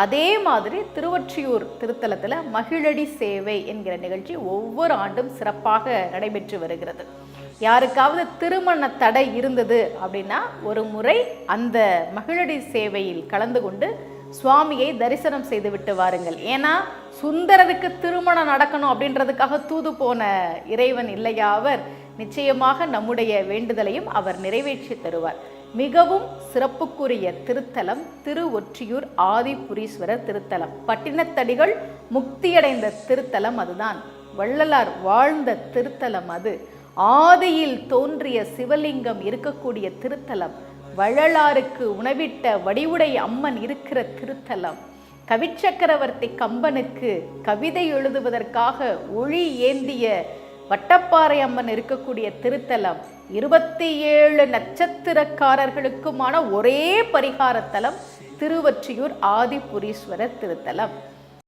அதே மாதிரி திருவொற்றியூர் திருத்தலத்தில் மகிழடி சேவை என்கிற நிகழ்ச்சி ஒவ்வொரு ஆண்டும் சிறப்பாக நடைபெற்று வருகிறது. யாருக்காவது திருமண தடை இருந்தது அப்படின்னா ஒரு முறை அந்த மகிழடி சேவையில் கலந்து கொண்டு சுவாமியை தரிசனம் செய்து விட்டு வாருங்கள். ஏன்னா சுந்தரருக்கு திருமணம் நடக்கணும் அப்படின்றதுக்காக தூது போன இறைவன் இல்லையா அவர், நிச்சயமாக நம்முடைய வேண்டுதலையும் அவர் நிறைவேற்றி தருவார். மிகவும் சிறப்புக்குரிய திருத்தலம் திருவொற்றியூர் ஆதிபுரீஸ்வரர் திருத்தலம். பட்டினத்தடிகள் முக்தியடைந்த திருத்தலம் அதுதான். வள்ளலார் வாழ்ந்த திருத்தலம் அது. ஆதியில் தோன்றிய சிவலிங்கம் இருக்கக்கூடிய திருத்தலம். வள்ளலாருக்கு உணவிட்ட வடிவுடை அம்மன் இருக்கிற திருத்தலம். கவிச்சக்கரவர்த்தி கம்பனுக்கு கவிதை எழுதுவதற்காக ஒளி ஏந்திய வட்டப்பாறை அம்மன் இருக்கக்கூடிய திருத்தலம். 27 நட்சத்திரக்காரர்களுக்குமான ஒரே பரிகாரத்தலம் திருவொற்றியூர் ஆதிபுரீஸ்வரர் திருத்தலம்.